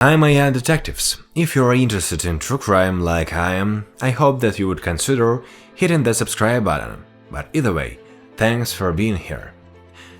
I'm Ian Detectives. If you're interested in true crime like I am, I hope that you would consider hitting the subscribe button. But either way, thanks for being here.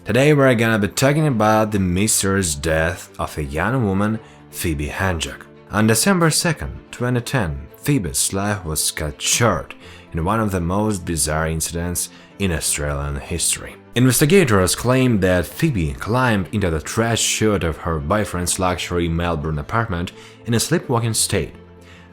Today we're gonna be talking about the mysterious death of a young woman, Phoebe Handsjuk. On December 2nd, 2010, Phoebe's life was cut short in one of the most bizarre incidents in Australian history. Investigators claim that Phoebe climbed into the trash chute of her boyfriend's luxury Melbourne apartment in a sleepwalking state,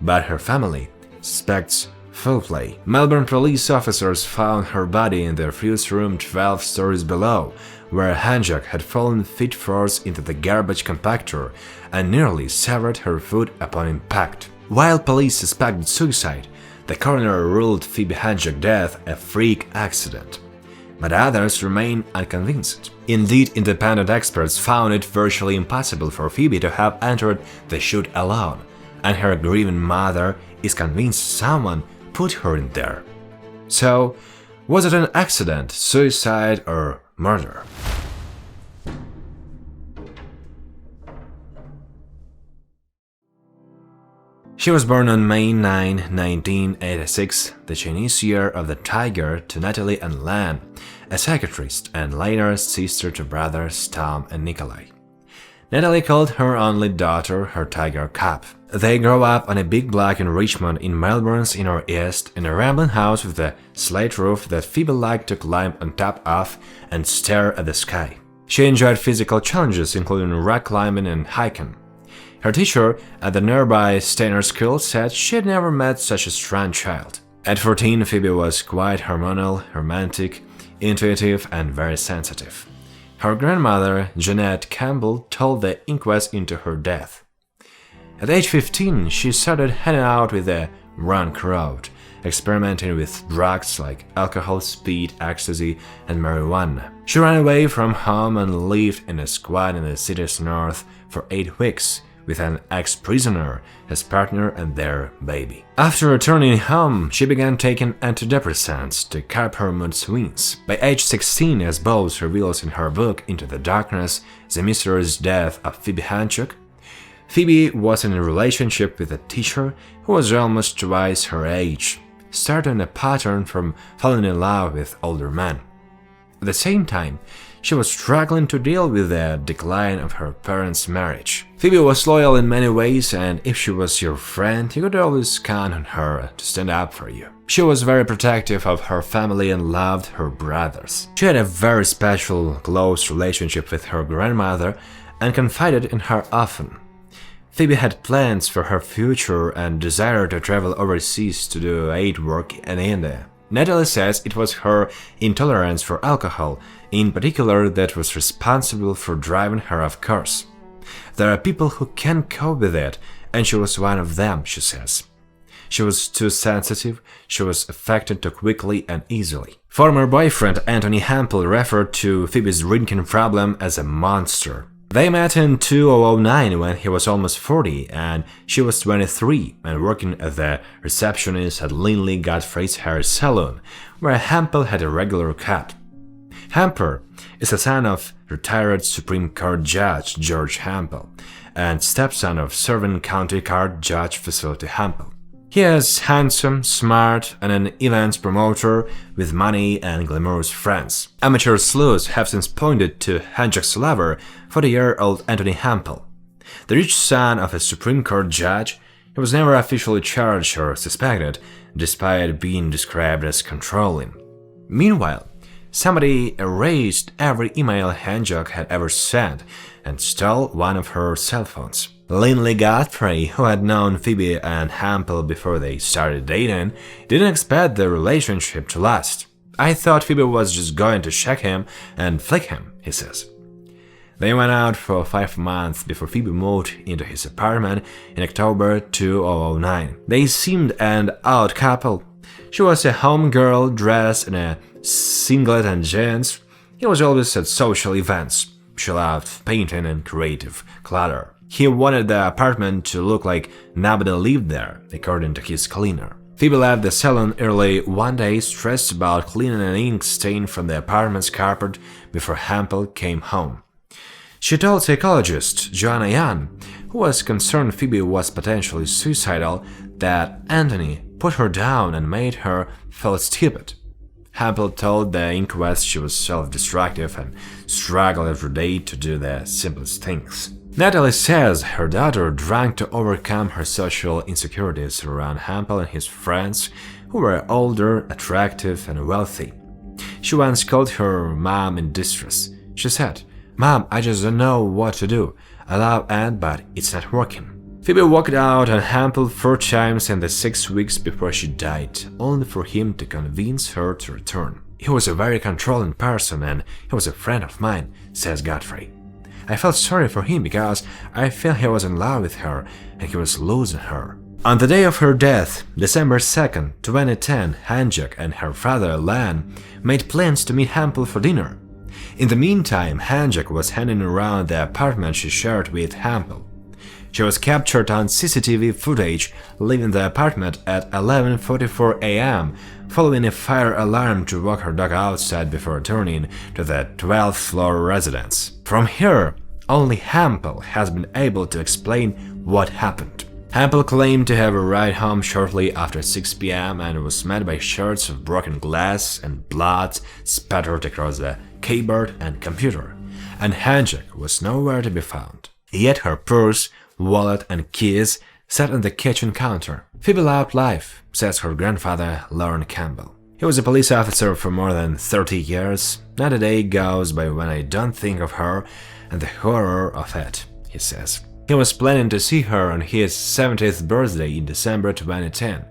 but her family suspects foul play. Melbourne police officers found her body in the refuse room 12 stories below, where Handsjuk had fallen feet first into the garbage compactor and nearly severed her foot upon impact. While police suspected suicide, the coroner ruled Phoebe Handsjuk's death a freak accident. But others remain unconvinced. Indeed, independent experts found it virtually impossible for Phoebe to have entered the chute alone, and her grieving mother is convinced someone put her in there. So, was it an accident, suicide, or murder? She was born on May 9, 1986, the Chinese year of the tiger, to Natalie and Lan, a psychiatrist and later sister to brothers Tom and Nikolai. Natalie called her only daughter her tiger cub. They grew up on a big block in Richmond in Melbourne's inner east in a rambling house with a slate roof that Phoebe liked to climb on top of and stare at the sky. She enjoyed physical challenges including rock climbing and hiking. Her teacher at the nearby Steiner School said she had never met such a strong child. At 14, Phoebe was quite hormonal, romantic, intuitive, and very sensitive. Her grandmother, Jeanette Campbell, told the inquest into her death. At age 15, she started hanging out with the wrong crowd, experimenting with drugs like alcohol, speed, ecstasy, and marijuana. She ran away from home and lived in a squat in the city's north for 8 weeks, with an ex-prisoner, his partner, and their baby. After returning home, she began taking antidepressants to curb her mood swings. By age 16, as Bowles reveals in her book Into the Darkness, The Mysterious Death of Phoebe Handsjuk, Phoebe was in a relationship with a teacher who was almost twice her age, starting a pattern from falling in love with older men. At the same time, she was struggling to deal with the decline of her parents' marriage. Phoebe was loyal in many ways, and if she was your friend, you could always count on her to stand up for you. She was very protective of her family and loved her brothers. She had a very special, close relationship with her grandmother and confided in her often. Phoebe had plans for her future and desired to travel overseas to do aid work in India. Natalie says it was her intolerance for alcohol, in particular, that was responsible for driving her off course. There are people who can't cope with it, and she was one of them, she says. She was too sensitive, she was affected too quickly and easily. Former boyfriend Anthony Hampel referred to Phoebe's drinking problem as a monster. They met in 2009 when he was almost 40 and she was 23 and working as the receptionist at Linley Godfrey's hair salon, where Hampel had a regular cut. Hampel is the son of retired Supreme Court Judge George Hampel and stepson of serving County Court Judge Facility Hampel. He is handsome, smart, and an events promoter with money and glamorous friends. Amateur sleuths have since pointed to Handsjuk's lover, 40-year-old Anthony Hampel. The rich son of a Supreme Court judge, he was never officially charged or suspected, despite being described as controlling. Meanwhile, somebody erased every email Handsjuk had ever sent and stole one of her cell phones. Linley Godfrey, who had known Phoebe and Hampel before they started dating, didn't expect the relationship to last. I thought Phoebe was just going to check him and flick him, he says. They went out for 5 months before Phoebe moved into his apartment in October 2009. They seemed an odd couple. She was a home girl dressed in a singlet and jeans. He was always at social events. She loved painting and creative clutter. He wanted the apartment to look like nobody lived there, according to his cleaner. Phoebe left the salon early one day, stressed about cleaning an ink stain from the apartment's carpet before Hampel came home. She told psychologist Joanna Young, who was concerned Phoebe was potentially suicidal, that Anthony put her down and made her feel stupid. Hampel told the inquest she was self-destructive and struggled every day to do the simplest things. Natalie says her daughter drank to overcome her social insecurities around Hampel and his friends, who were older, attractive, and wealthy. She once called her mom in distress. She said, "Mom, I just don't know what to do. I love Aunt, but it's not working." Phoebe walked out on Hampel 4 times in the 6 weeks before she died, only for him to convince her to return. "He was a very controlling person and he was a friend of mine," says Godfrey. "I felt sorry for him because I felt he was in love with her and he was losing her." On the day of her death, December 2nd, 2010, Handsjuk and her father, Lan, made plans to meet Hampel for dinner. In the meantime, Handsjuk was hanging around the apartment she shared with Hampel. She was captured on CCTV footage leaving the apartment at 11:44 a.m., following a fire alarm to walk her dog outside before returning to the 12th floor residence. From here, only Hampel has been able to explain what happened. Hampel claimed to have arrived home shortly after 6 p.m. and was met by shards of broken glass and blood spattered across the keyboard and computer, and Handsjuk was nowhere to be found. Yet her purse, wallet and keys sat on the kitchen counter. "Phoebe loved life," says her grandfather, Lauren Campbell. "He was a police officer for more than 30 years. Not a day goes by when I don't think of her and the horror of it," he says. He was planning to see her on his 70th birthday in December 2010.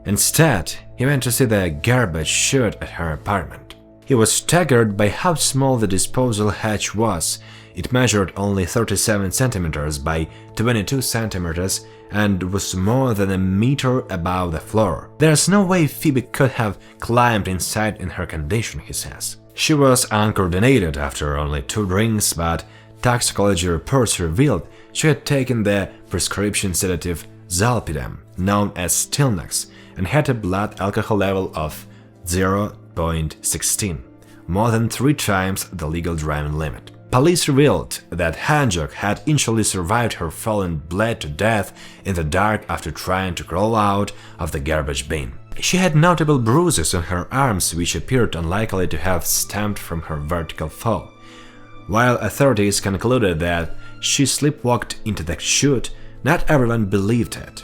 Instead, he went to see the garbage chute at her apartment. He was staggered by how small the disposal hatch was. It measured only 37 centimeters by 22 centimeters and was more than a meter above the floor. "There's no way Phoebe could have climbed inside in her condition," he says. She was uncoordinated after only 2 drinks, but toxicology reports revealed she had taken the prescription sedative zolpidem, known as Stilnox, and had a blood alcohol level of 0.16, more than 3 times the legal driving limit. Police revealed that Handsjuk had initially survived her fall and bled to death in the dark after trying to crawl out of the garbage bin. She had notable bruises on her arms which appeared unlikely to have stemmed from her vertical fall. While authorities concluded that she sleepwalked into the chute, not everyone believed it.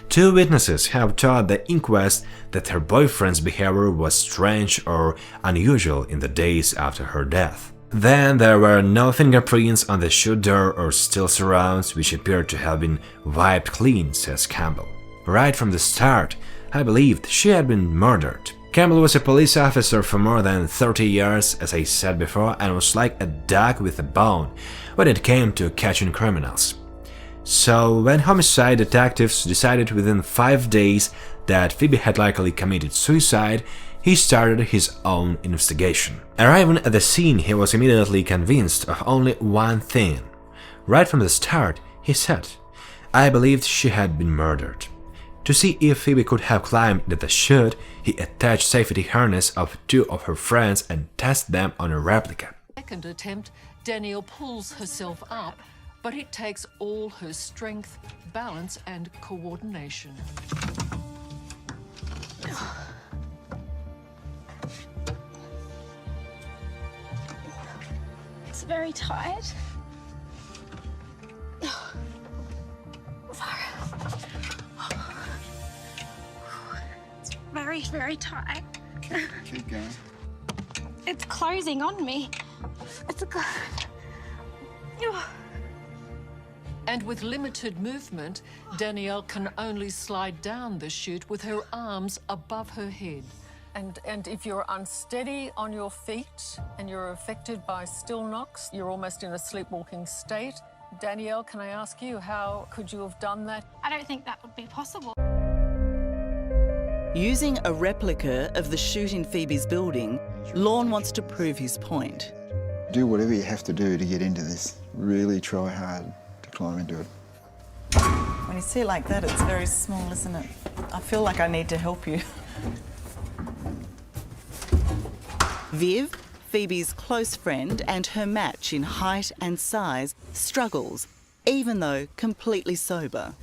2 witnesses have told the inquest that her boyfriend's behavior was strange or unusual in the days after her death. Then there were no fingerprints on the chute door or steel surrounds which appeared to have been wiped clean, says Campbell. "Right from the start, I believed she had been murdered." Campbell was a police officer for more than 30 years, as I said before, and was like a dog with a bone when it came to catching criminals. So when homicide detectives decided within 5 days that Phoebe had likely committed suicide, he started his own investigation. Arriving at the scene, he was immediately convinced of only one thing. Right from the start, he said, "I believed she had been murdered." To see if Phoebe could have climbed the chute, he attached safety harness of 2 of her friends and tested them on a replica. Second attempt, Danielle pulls herself up, but it takes all her strength, balance, and coordination. It's very tight. It's very, very tight. Keep going. It's closing on me. It's a good. And with limited movement, Danielle can only slide down the chute with her arms above her head. And if you're unsteady on your feet and you're affected by Stilnox, you're almost in a sleepwalking state. Danielle, can I ask you, how could you have done that? I don't think that would be possible. Using a replica of the chute in Phoebe's building, Lorne wants to prove his point. Do whatever you have to do to get into this. Really try hard to climb into it. When you see it like that, it's very small, isn't it? I feel like I need to help you. Viv, Phoebe's close friend and her match in height and size, struggles even though completely sober.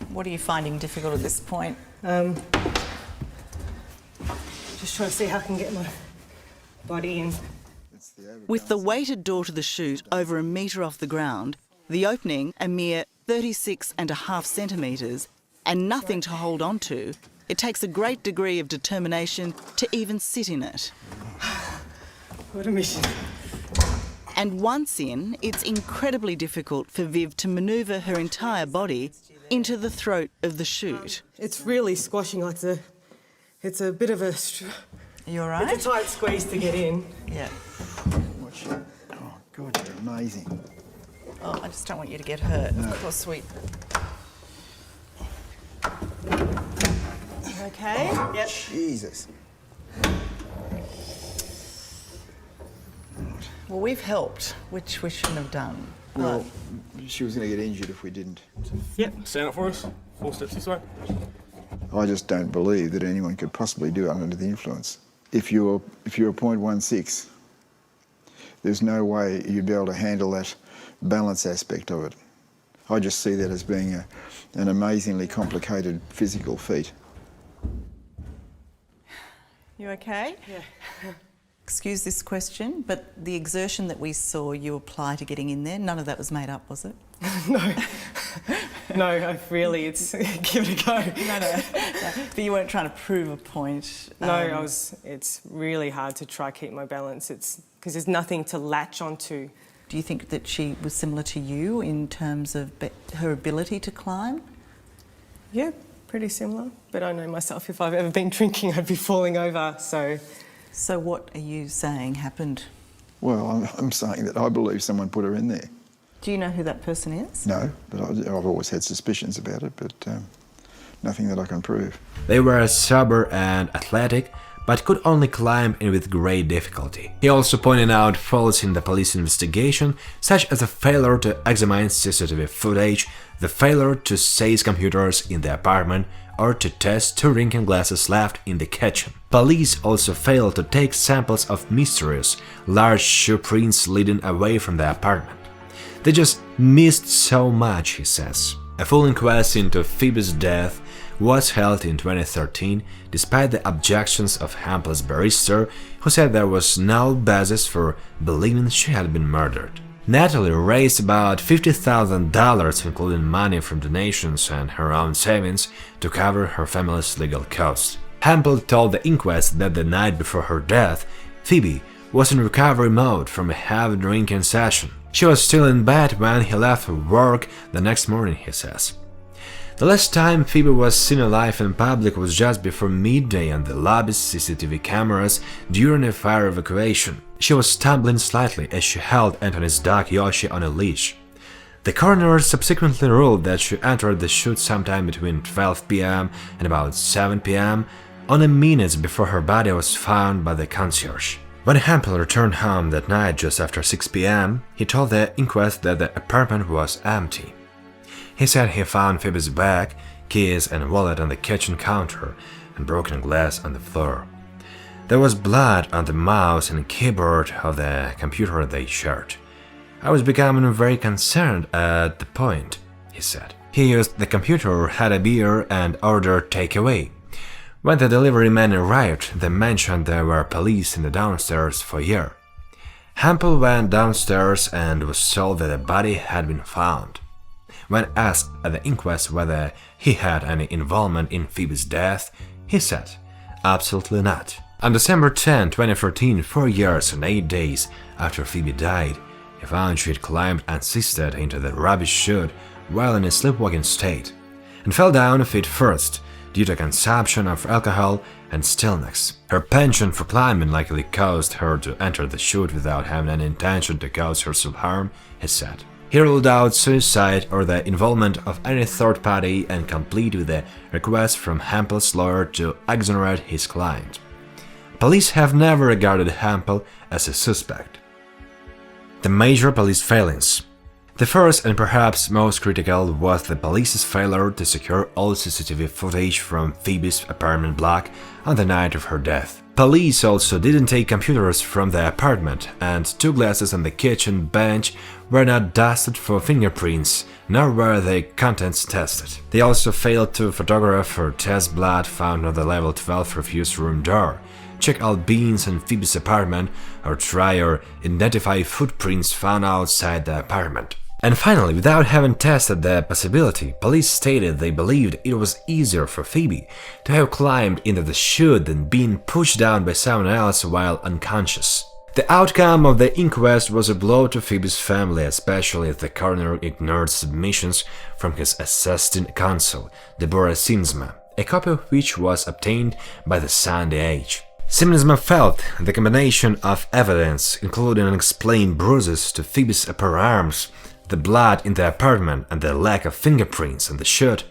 What are you finding difficult at this point? Just trying to see how I can get my body in. With the weighted door to the chute over a metre off the ground, the opening a mere 36.5 centimetres, and nothing to hold on to, it takes a great degree of determination to even sit in it. What a mission. And once in, it's incredibly difficult for Viv to manoeuvre her entire body into the throat of the chute. It's really squashing, like it's a bit of a... Are you all right? It's a tight squeeze to get in. Yeah. Watch it. Oh, God, you're amazing. Oh, I just don't want you to get hurt. No. Of course, sweet. Okay? Yep. Jesus. Well, we've helped, which we shouldn't have done. Well, she was going to get injured if we didn't. Yep, stand up for us. 4 steps this way. I just don't believe that anyone could possibly do it under the influence. If you're 0.16, there's no way you'd be able to handle that balance aspect of it. I just see that as being an amazingly complicated physical feat. You okay? Yeah. Excuse this question, but the exertion that we saw you apply to getting in there, none of that was made up, was it? No. No, it's give it a go. No. But you weren't trying to prove a point. No, it's really hard to try keep my balance. It's because there's nothing to latch onto. Do you think that she was similar to you in terms of her ability to climb? Yeah, pretty similar. But I know myself, if I've ever been drinking, I'd be falling over, so... So what are you saying happened? Well, I'm saying that I believe someone put her in there. Do you know who that person is? No, but I've always had suspicions about it, but nothing that I can prove. They were sober and athletic, but could only climb in with great difficulty. He also pointed out faults in the police investigation, such as the failure to examine CCTV footage, the failure to seize computers in the apartment, or to test 2 drinking glasses left in the kitchen. Police also failed to take samples of mysterious, large shoe prints leading away from the apartment. They just missed so much, he says. A full inquest into Phoebe's death was held in 2013, despite the objections of Hampel's barrister, who said there was no basis for believing she had been murdered. Natalie raised about $50,000, including money from donations and her own savings, to cover her family's legal costs. Hampel told the inquest that the night before her death, Phoebe was in recovery mode from a heavy drinking session. She was still in bed when he left for work the next morning, he says. The last time Phoebe was seen alive in public was just before midday on the lobby's CCTV cameras during a fire evacuation. She was stumbling slightly as she held Anthony's dog Yoshi on a leash. The coroner subsequently ruled that she entered the chute sometime between 12 p.m. and about 7 p.m., only minutes before her body was found by the concierge. When Hampel returned home that night just after 6 p.m., he told the inquest that the apartment was empty. He said he found Phoebe's bag, keys and wallet on the kitchen counter and broken glass on the floor. There was blood on the mouse and keyboard of the computer they shared. I was becoming very concerned at the point, he said. He used the computer, had a beer and ordered takeaway. When the delivery man arrived, they mentioned there were police in the downstairs foyer. Hampel went downstairs and was told that a body had been found. When asked at the inquest whether he had any involvement in Phoebe's death, he said, absolutely not. On December 10, 2014, 4 years and 8 days after Phoebe died, he found she had climbed unassisted into the rubbish chute while in a sleepwalking state, and fell down feet first due to consumption of alcohol and stillness. Her penchant for climbing likely caused her to enter the chute without having any intention to cause herself harm, he said. He ruled out suicide or the involvement of any third party and completed with a request from Hampel's lawyer to exonerate his client. Police have never regarded Hampel as a suspect. The major police failings. The first and perhaps most critical was the police's failure to secure all CCTV footage from Phoebe's apartment block on the night of her death. Police also didn't take computers from the apartment, and 2 glasses on the kitchen bench were not dusted for fingerprints, nor were their contents tested. They also failed to photograph or test blood found on the level 12 refuse room door, check all bins in Phoebe's apartment, or try or identify footprints found outside the apartment. And finally, without having tested the possibility, police stated they believed it was easier for Phoebe to have climbed into the chute than being pushed down by someone else while unconscious. The outcome of the inquest was a blow to Phoebe's family, especially as the coroner ignored submissions from his assistant counsel, Deborah Sinsma, a copy of which was obtained by the Sunday Age. Sinsma felt the combination of evidence, including unexplained bruises to Phoebe's upper arms, the blood in the apartment and the lack of fingerprints on the chute,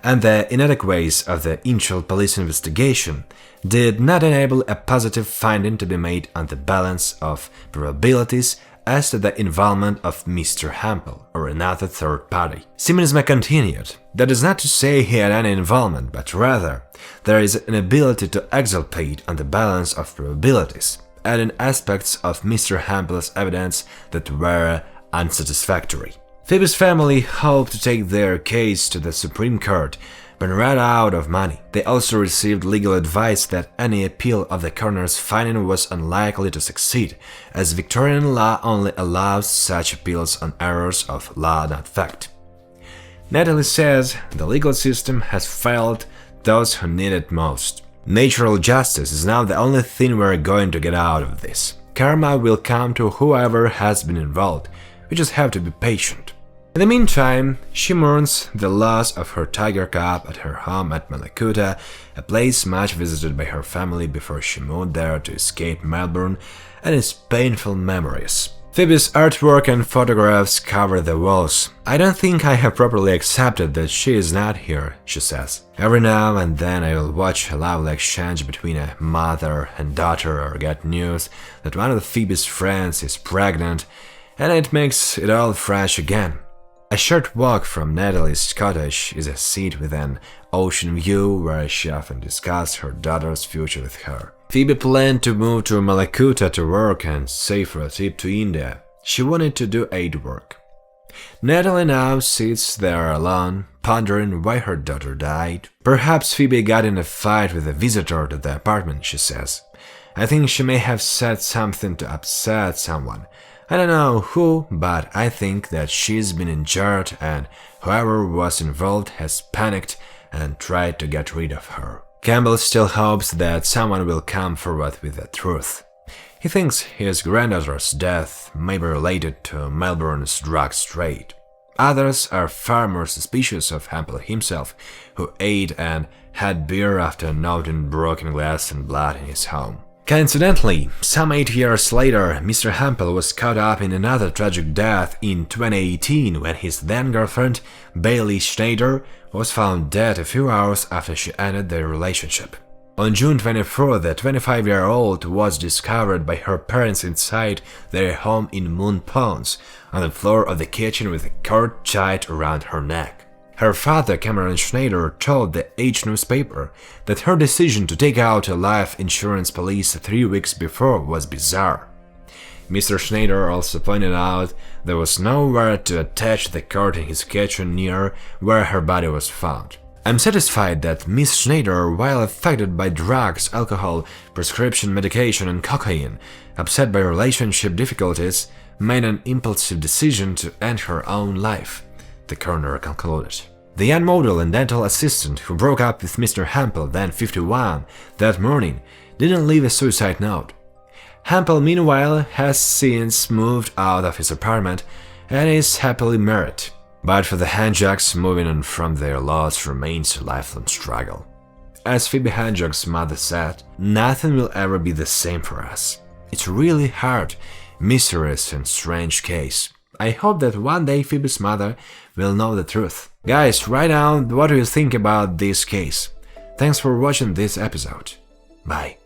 and the inadequacies of the initial police investigation, did not enable a positive finding to be made on the balance of probabilities as to the involvement of Mr. Hampel or another third party. Simmonsma continued, that is not to say he had any involvement, but rather there is an ability to exculpate on the balance of probabilities, adding aspects of Mr. Hampel's evidence that were unsatisfactory. Phoebe's family hoped to take their case to the Supreme Court, but ran out of money. They also received legal advice that any appeal of the coroner's finding was unlikely to succeed, as Victorian law only allows such appeals on errors of law, not fact. Natalie says the legal system has failed those who need it most. Natural justice is now the only thing we're going to get out of this. Karma will come to whoever has been involved. We just have to be patient. In the meantime, she mourns the loss of her tiger cub at her home at Malakuta, a place much visited by her family before she moved there to escape Melbourne and its painful memories. Phoebe's artwork and photographs cover the walls. I don't think I have properly accepted that she is not here, she says. Every now and then I will watch a lovely exchange between a mother and daughter or get news that one of Phoebe's friends is pregnant, and it makes it all fresh again. A short walk from Natalie's cottage is a seat with an ocean view where she often discussed her daughter's future with her. Phoebe planned to move to Malakuta to work and save for a trip to India. She wanted to do aid work. Natalie now sits there alone, pondering why her daughter died. Perhaps Phoebe got in a fight with a visitor to the apartment, she says. I think she may have said something to upset someone. I don't know who, but I think that she's been injured and whoever was involved has panicked and tried to get rid of her. Campbell still hopes that someone will come forward with the truth. He thinks his granddaughter's death may be related to Melbourne's drug trade. Others are far more suspicious of Hampel himself, who ate and had beer after noting broken glass and blood in his home. Coincidentally, some 8 years later, Mr. Hampel was caught up in another tragic death in 2018 when his then-girlfriend, Bailey Schneider, was found dead a few hours after she ended their relationship. On June 24, the 25-year-old was discovered by her parents inside their home in Moon Ponds, on the floor of the kitchen with a cord tied around her neck. Her father, Cameron Schneider, told the Age newspaper that her decision to take out a life insurance policy 3 weeks before was bizarre. Mr. Schneider also pointed out there was nowhere to attach the cord in his kitchen near where her body was found. I'm satisfied that Miss Schneider, while affected by drugs, alcohol, prescription medication and cocaine, upset by relationship difficulties, made an impulsive decision to end her own life, the coroner concluded. The young model and dental assistant who broke up with Mr. Hampel, then 51, that morning, didn't leave a suicide note. Hampel, meanwhile, has since moved out of his apartment and is happily married. But for the Handsjuks, moving on from their loss remains a lifelong struggle. As Phoebe Handsjuk's mother said, nothing will ever be the same for us. It's a really hard, mysterious and strange case. I hope that one day Phoebe's mother will know the truth. Guys, write down what do you think about this case. Thanks for watching this episode. Bye.